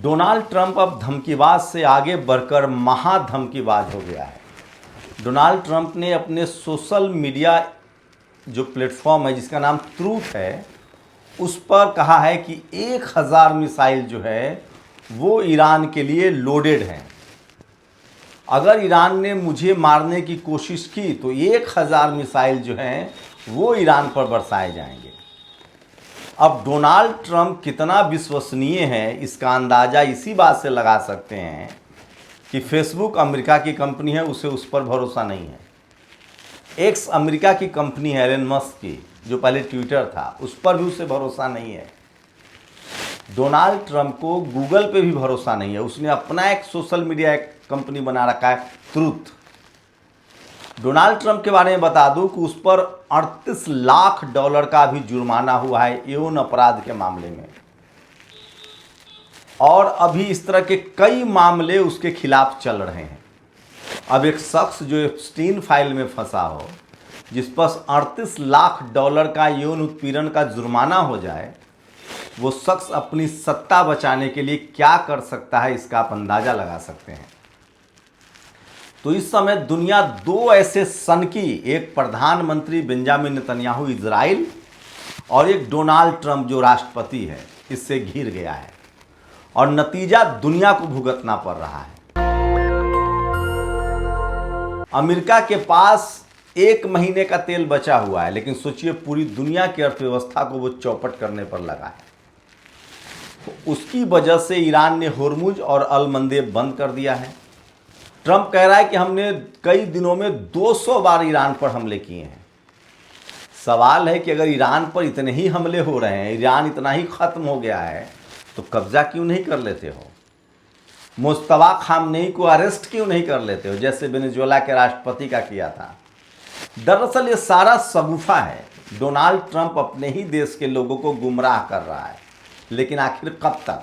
Donald Trump अब धमकीबाज से आगे बढ़कर महाधमकीबाज हो गया है। डोनाल्ड ट्रंप ने अपने सोशल मीडिया जो प्लेटफॉर्म है जिसका नाम ट्रूथ है, उस पर कहा है कि 1000 मिसाइल जो है वो ईरान के लिए लोडेड हैं। अगर ईरान ने मुझे मारने की कोशिश की तो 1000 मिसाइल जो हैं वो ईरान पर बरसाए जाएंगे। अब डोनाल्ड ट्रंप कितना विश्वसनीय है इसका अंदाज़ा इसी बात से लगा सकते हैं कि फेसबुक अमेरिका की कंपनी है, उसे उस पर भरोसा नहीं है। एक्स अमेरिका की कंपनी है एलन मस्क की, जो पहले ट्विटर था, उस पर भी उसे भरोसा नहीं है। डोनाल्ड ट्रंप को गूगल पे भी भरोसा नहीं है। उसने अपना एक सोशल मीडिया एक कंपनी बना रखा है ट्रूथ। डोनाल्ड ट्रंप के बारे में बता दूं कि उस पर $38 लाख का भी जुर्माना हुआ है यौन अपराध के मामले में, और अभी इस तरह के कई मामले उसके खिलाफ चल रहे हैं। अब एक शख्स जो एप्स्टीन फाइल में फंसा हो, जिस पर $38 लाख का यौन उत्पीड़न का जुर्माना हो जाए, वो शख्स अपनी सत्ता बचाने के लिए क्या कर सकता है इसका आप अंदाजा लगा सकते हैं। तो इस समय दुनिया दो ऐसे सनकी, एक प्रधानमंत्री बेंजामिन नेतन्याहू इजराइल और एक डोनाल्ड ट्रंप जो राष्ट्रपति है, इससे घिर गया है और नतीजा दुनिया को भुगतना पड़ रहा है। अमेरिका के पास 1 महीने का तेल बचा हुआ है, लेकिन सोचिए पूरी दुनिया की अर्थव्यवस्था को वो चौपट करने पर लगा है। तो उसकी वजह से ईरान ने होर्मुज और अल मंदेब बंद कर दिया है। ट्रंप कह रहा है कि हमने कई दिनों में 200 बार ईरान पर हमले किए हैं। सवाल है कि अगर ईरान पर इतने ही हमले हो रहे हैं, ईरान इतना ही ख़त्म हो गया है, तो कब्जा क्यों नहीं कर लेते हो? मुस्तफा खामनेई को अरेस्ट क्यों नहीं कर लेते हो, जैसे वेनेजुएला के राष्ट्रपति का किया था? दरअसल ये सारा शगुफा है। डोनाल्ड ट्रंप अपने ही देश के लोगों को गुमराह कर रहा है, लेकिन आखिर कब तक?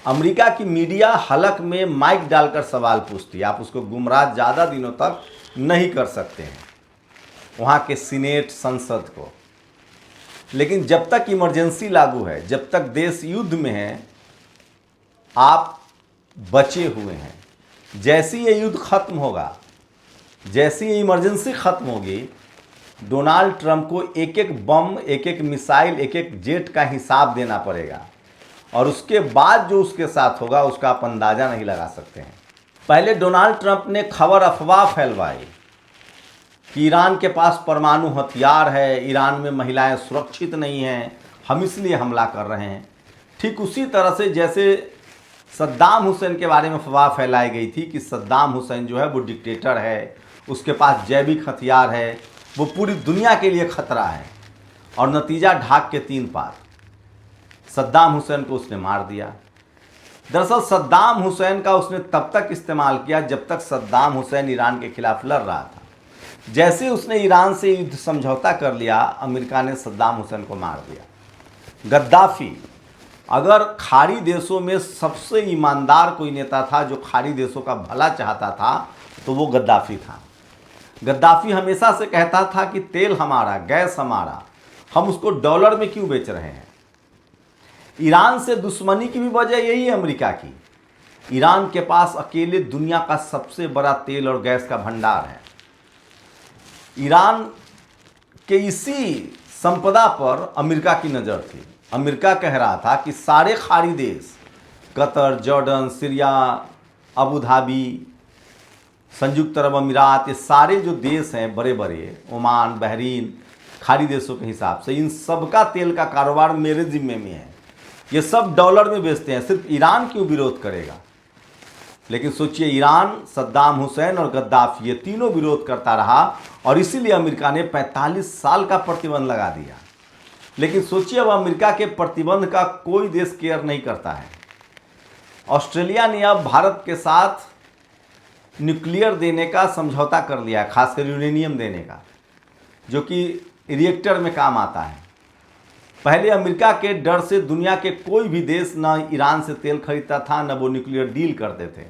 अमेरिका की मीडिया हलक में माइक डालकर सवाल पूछती है। आप उसको गुमराह ज़्यादा दिनों तक नहीं कर सकते हैं, वहाँ के सीनेट, संसद को। लेकिन जब तक इमरजेंसी लागू है, जब तक देश युद्ध में है, आप बचे हुए हैं। जैसे ये युद्ध खत्म होगा, जैसे ये इमरजेंसी खत्म होगी, डोनाल्ड ट्रंप को एक एक बम, एक एक मिसाइल, एक एक जेट का हिसाब देना पड़ेगा, और उसके बाद जो उसके साथ होगा उसका आप अंदाज़ा नहीं लगा सकते हैं। पहले डोनाल्ड ट्रंप ने खबर अफवाह फैलवाई कि ईरान के पास परमाणु हथियार है, ईरान में महिलाएं सुरक्षित नहीं हैं, हम इसलिए हमला कर रहे हैं। ठीक उसी तरह से जैसे सद्दाम हुसैन के बारे में अफवाह फैलाई गई थी कि सद्दाम हुसैन जो है वो डिक्टेटर है, उसके पास जैविक हथियार है, वो पूरी दुनिया के लिए खतरा है, और नतीजा ढाक के 3 पार। सद्दाम हुसैन को उसने मार दिया। दरअसल सद्दाम हुसैन का उसने तब तक इस्तेमाल किया जब तक सद्दाम हुसैन ईरान के खिलाफ लड़ रहा था। जैसे उसने ईरान से युद्ध समझौता कर लिया, अमेरिका ने सद्दाम हुसैन को मार दिया। गद्दाफी, अगर खाड़ी देशों में सबसे ईमानदार कोई नेता था जो खाड़ी देशों का भला चाहता था, तो वो गद्दाफी था। गद्दाफी हमेशा से कहता था कि तेल हमारा, गैस हमारा, हम उसको डॉलर में क्यों बेच रहे हैं। ईरान से दुश्मनी की भी वजह यही है अमेरिका की। ईरान के पास अकेले दुनिया का सबसे बड़ा तेल और गैस का भंडार है। ईरान के इसी संपदा पर अमेरिका की नज़र थी। अमेरिका कह रहा था कि सारे खाड़ी देश, Qatar, Jordan, Syria, Abu Dhabi, संयुक्त अरब अमीरात, ये सारे जो देश हैं बड़े बड़े, ओमान, बहरीन, खाड़ी देशों के हिसाब से, इन सब का तेल का कारोबार मेरे जिम्मे में है। ये सब डॉलर में बेचते हैं, सिर्फ ईरान क्यों विरोध करेगा? लेकिन सोचिए, ईरान, सद्दाम हुसैन और गद्दाफी, ये तीनों विरोध करता रहा, और इसीलिए अमेरिका ने 45 साल का प्रतिबंध लगा दिया। लेकिन सोचिए, अब अमेरिका के प्रतिबंध का कोई देश केयर नहीं करता है। ऑस्ट्रेलिया ने अब भारत के साथ न्यूक्लियर देने का समझौता कर लिया है, खासकर यूरेनियम देने का, जो कि रिएक्टर में काम आता है। पहले अमेरिका के डर से दुनिया के कोई भी देश न ईरान से तेल खरीदता था, न वो न्यूक्लियर डील करते थे।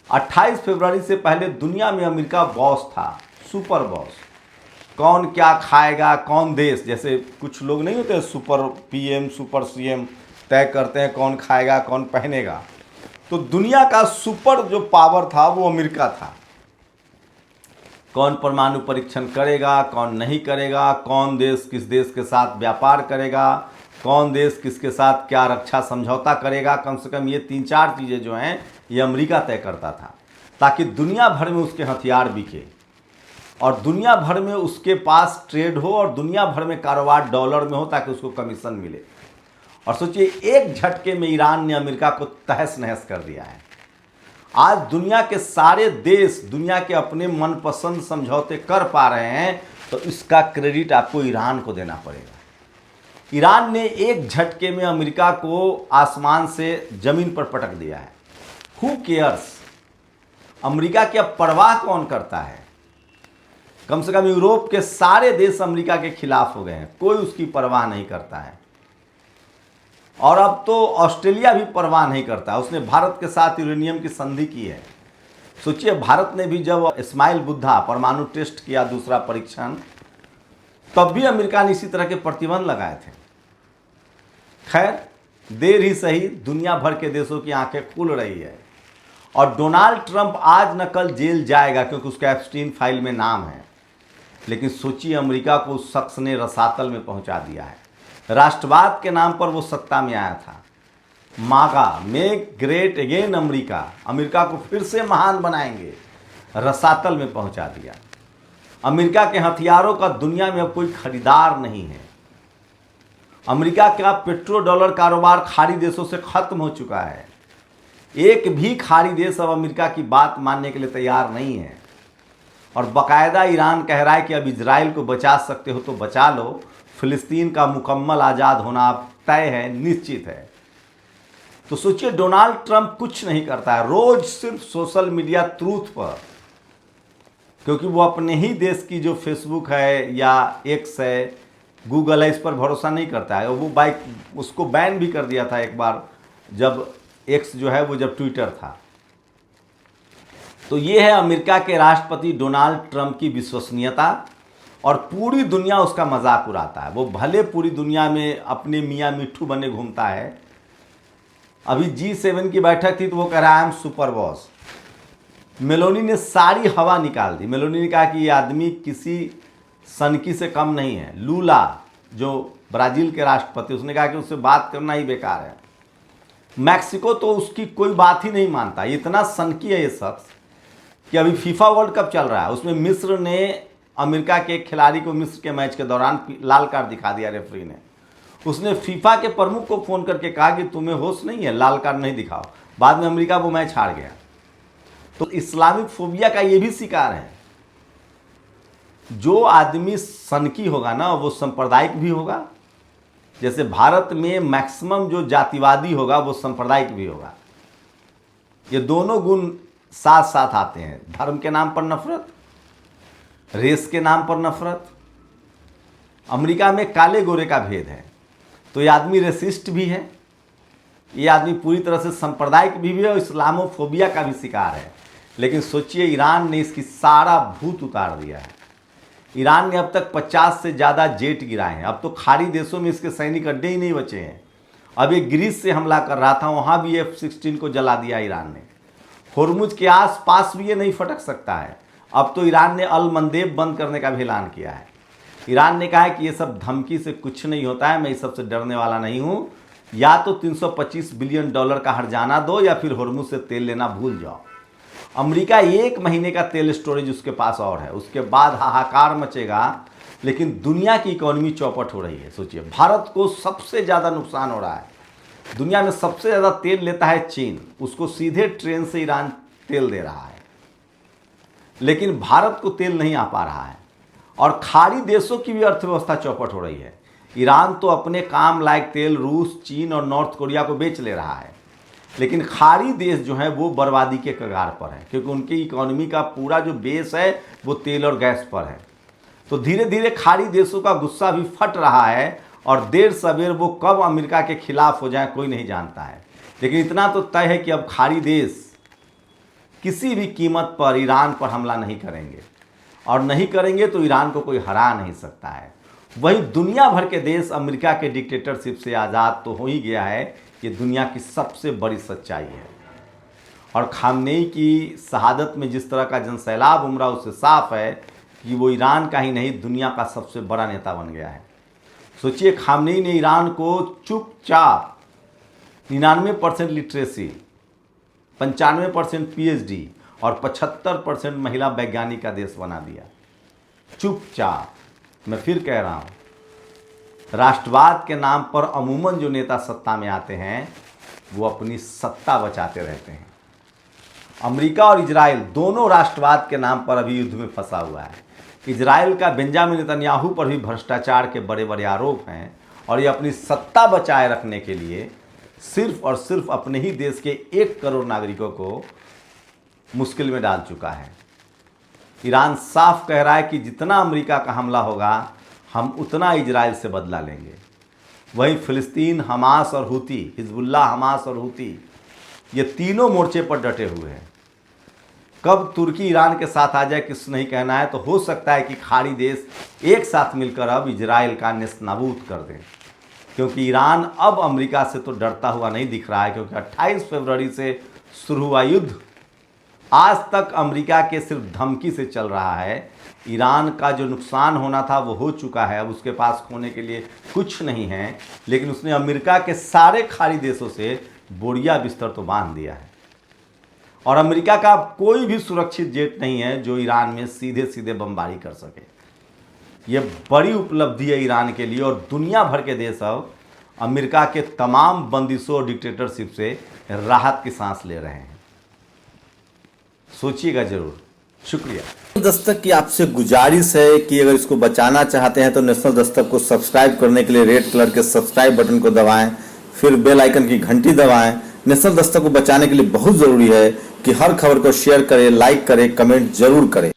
28 फरवरी से पहले दुनिया में अमेरिका बॉस था, सुपर बॉस। कौन क्या खाएगा, कौन देश, जैसे कुछ लोग नहीं होते सुपर पीएम, सुपर सीएम, तय करते हैं कौन खाएगा कौन पहनेगा। तो दुनिया का सुपर जो पावर था वो अमेरिका था। कौन परमाणु परीक्षण करेगा कौन नहीं करेगा, कौन देश किस देश के साथ व्यापार करेगा, कौन देश किसके साथ क्या रक्षा समझौता करेगा, कम से कम ये 3-4 चीज़ें जो हैं ये अमेरिका तय करता था, ताकि दुनिया भर में उसके हथियार बिके और दुनिया भर में उसके पास ट्रेड हो और दुनिया भर में कारोबार डॉलर में हो ताकि उसको कमीशन मिले। और सोचिए एक झटके में ईरान ने अमेरिका को तहस नहस कर दिया है। आज दुनिया के सारे देश दुनिया के अपने मनपसंद समझौते कर पा रहे हैं, तो इसका क्रेडिट आपको ईरान को देना पड़ेगा। ईरान ने एक झटके में अमेरिका को आसमान से ज़मीन पर पटक दिया है। हु केयर्स, अमेरिका की अब परवाह कौन करता है। कम से कम यूरोप के सारे देश अमेरिका के खिलाफ हो गए हैं, कोई उसकी परवाह नहीं करता है। और अब तो ऑस्ट्रेलिया भी परवाह नहीं करता, उसने भारत के साथ यूरेनियम की संधि की है। सोचिए भारत ने भी जब इस्माइल बुद्धा परमाणु टेस्ट किया दूसरा परीक्षण, तब भी अमेरिका ने इसी तरह के प्रतिबंध लगाए थे। खैर देर ही सही, दुनिया भर के देशों की आंखें खुल रही है और डोनाल्ड ट्रंप आज न कल जेल जाएगा क्योंकि उसका एप्स्टीन फाइल में नाम है। लेकिन सोचिए अमेरिका को उस शख्स ने रसातल में पहुंचा दिया है। राष्ट्रवाद के नाम पर वो सत्ता में आया था। मागा, make great again America, America को फिर से महान बनाएंगे, रसातल में पहुंचा दिया। अमेरिका के हथियारों का दुनिया में अब कोई खरीदार नहीं है। अमेरिका का पेट्रो डॉलर कारोबार खाड़ी देशों से खत्म हो चुका है। एक भी खाड़ी देश अब अमेरिका की बात मानने के लिए तैयार नहीं है। और बाकायदा ईरान कह रहा है कि अब इजराइल को बचा सकते हो तो बचा लो, फिलिस्तीन का मुकम्मल आज़ाद होना अब तय है, निश्चित है। तो सोचिए डोनाल्ड ट्रंप कुछ नहीं करता है, रोज सिर्फ सोशल मीडिया ट्रूथ पर, क्योंकि वो अपने ही देश की जो फेसबुक है या एक्स है, गूगल है, इस पर भरोसा नहीं करता है। वो उसको बैन भी कर दिया था एक बार, जब एक्स जो है वो जब ट्विटर था। तो ये है अमेरिका के राष्ट्रपति डोनाल्ड ट्रंप की विश्वसनीयता, और पूरी दुनिया उसका मजाक उड़ाता है। वो भले पूरी दुनिया में अपने मियाँ मिट्ठू बने घूमता है। अभी G7 की बैठक थी तो वो कह रहा है I am super boss. Meloni ने सारी हवा निकाल दी। मेलोनी ने कहा कि ये आदमी किसी सनकी से कम नहीं है। लूला जो ब्राज़ील के राष्ट्रपति, उसने कहा कि उससे बात करना ही बेकार है। मैक्सिको तो उसकी कोई बात ही नहीं मानता। इतना सनकी है ये शख्स कि अभी फीफा वर्ल्ड कप चल रहा है, उसमें मिस्र ने अमेरिका के एक खिलाड़ी को मिस्र के मैच के दौरान लाल कार्ड दिखा दिया रेफरी ने। उसने फीफा के प्रमुख को फ़ोन करके कहा कि तुम्हें होश नहीं है, लाल कार्ड नहीं दिखाओ। बाद में अमेरिका वो मैच हार गया। तो इस्लामिक फोबिया का ये भी शिकार है। जो आदमी सनकी होगा ना वो सांप्रदायिक भी होगा। जैसे भारत में मैक्सिमम जो जातिवादी होगा वो सांप्रदायिक भी होगा। ये दोनों गुण साथ साथ आते हैं। धर्म के नाम पर नफरत, रेस के नाम पर नफरत। अमेरिका में काले गोरे का भेद है, तो ये आदमी रेसिस्ट भी है, ये आदमी पूरी तरह से सांप्रदायिक भी है और इस्लामोफोबिया का भी शिकार है। लेकिन सोचिए ईरान ने इसकी सारा भूत उतार दिया है। ईरान ने अब तक 50 से ज़्यादा जेट गिराए हैं। अब तो खाड़ी देशों में इसके सैनिक अड्डे ही नहीं बचे हैं। अब ये ग्रीस से हमला कर रहा था, वहाँ भी F-16 को जला दिया ईरान ने। होर्मुज के आस पास भी ये नहीं फटक सकता है। अब तो ईरान ने अल मंदेब बंद करने का भी ऐलान किया है। ईरान ने कहा है कि ये सब धमकी से कुछ नहीं होता है, मैं इस सबसे डरने वाला नहीं हूँ। या तो $325 बिलियन का हर्जाना दो या फिर होर्मुज से तेल लेना भूल जाओ। अमेरिका 1 महीने का तेल स्टोरेज उसके पास और है, उसके बाद हाहाकार मचेगा। लेकिन दुनिया की इकोनॉमी चौपट हो रही है। सोचिए भारत को सबसे ज़्यादा नुकसान हो रहा है। दुनिया में सबसे ज़्यादा तेल लेता है चीन, उसको सीधे ट्रेन से ईरान तेल दे रहा है, लेकिन भारत को तेल नहीं आ पा रहा है। और खाड़ी देशों की भी अर्थव्यवस्था चौपट हो रही है। ईरान तो अपने काम लायक तेल रूस, चीन और नॉर्थ कोरिया को बेच ले रहा है, लेकिन खाड़ी देश जो है वो बर्बादी के कगार पर है, क्योंकि उनकी इकोनॉमी का पूरा जो बेस है वो तेल और गैस पर है। तो धीरे धीरे खाड़ी देशों का गुस्सा भी फट रहा है और देर सवेर वो कब अमेरिका के खिलाफ हो जाए कोई नहीं जानता है। लेकिन इतना तो तय है कि अब खाड़ी देश किसी भी कीमत पर ईरान पर हमला नहीं करेंगे, और नहीं करेंगे तो ईरान को कोई हरा नहीं सकता है। वही दुनिया भर के देश अमेरिका के डिक्टेटरशिप से आज़ाद तो हो ही गया है, ये दुनिया की सबसे बड़ी सच्चाई है। और खामनेई की शहादत में जिस तरह का जनसैलाब उमड़ा, उससे साफ है कि वो ईरान का ही नहीं दुनिया का सबसे बड़ा नेता बन गया है। सोचिए, खामनेई ने ईरान को चुपचाप 99% लिटरेसी, 95% PhD और 75% महिला वैज्ञानिक का देश बना दिया। चुपचाप। मैं फिर कह रहा हूँ, राष्ट्रवाद के नाम पर अमूमन जो नेता सत्ता में आते हैं वो अपनी सत्ता बचाते रहते हैं। अमेरिका और इजराइल दोनों राष्ट्रवाद के नाम पर अभी युद्ध में फंसा हुआ है। इजराइल का बेंजामिन नेतन्याहू पर भी भ्रष्टाचार के बड़े बड़े आरोप हैं और ये अपनी सत्ता बचाए रखने के लिए सिर्फ और सिर्फ अपने ही देश के 1 करोड़ नागरिकों को मुश्किल में डाल चुका है। ईरान साफ कह रहा है कि जितना अमेरिका का हमला होगा हम उतना इजराइल से बदला लेंगे। वहीं फिलिस्तीन, हमास और हूती, हिजबुल्लाह, हमास और हूती, ये तीनों मोर्चे पर डटे हुए हैं। कब तुर्की ईरान के साथ आ जाए किस नहीं कहना है, तो हो सकता है कि खाड़ी देश एक साथ मिलकर अब इजराइल का नेस्तनाबूद कर दें, क्योंकि ईरान अब अमेरिका से तो डरता हुआ नहीं दिख रहा है, क्योंकि 28 फरवरी से शुरू हुआ युद्ध आज तक अमेरिका के सिर्फ धमकी से चल रहा है। ईरान का जो नुकसान होना था वो हो चुका है, अब उसके पास खोने के लिए कुछ नहीं है, लेकिन उसने अमेरिका के सारे खाड़ी देशों से बोरिया बिस्तर तो बांध दिया है। और अमेरिका का कोई भी सुरक्षित जेट नहीं है जो ईरान में सीधे सीधे बमबारी कर सके। ये बड़ी उपलब्धि है ईरान के लिए, और दुनिया भर के देश अब अमेरिका के तमाम बंदिशों और डिक्टेटरशिप से राहत की सांस ले रहे हैं। सोचिएगा जरूर। शुक्रिया। दस्तक की आपसे गुजारिश है कि अगर इसको बचाना चाहते हैं तो नेशनल दस्तक को सब्सक्राइब करने के लिए रेड कलर के सब्सक्राइब बटन को दबाएं, फिर बेल आइकन की घंटी दबाएं। नेशनल दस्तक को बचाने के लिए बहुत ज़रूरी है कि हर खबर को शेयर करें, लाइक करें, कमेंट जरूर करें।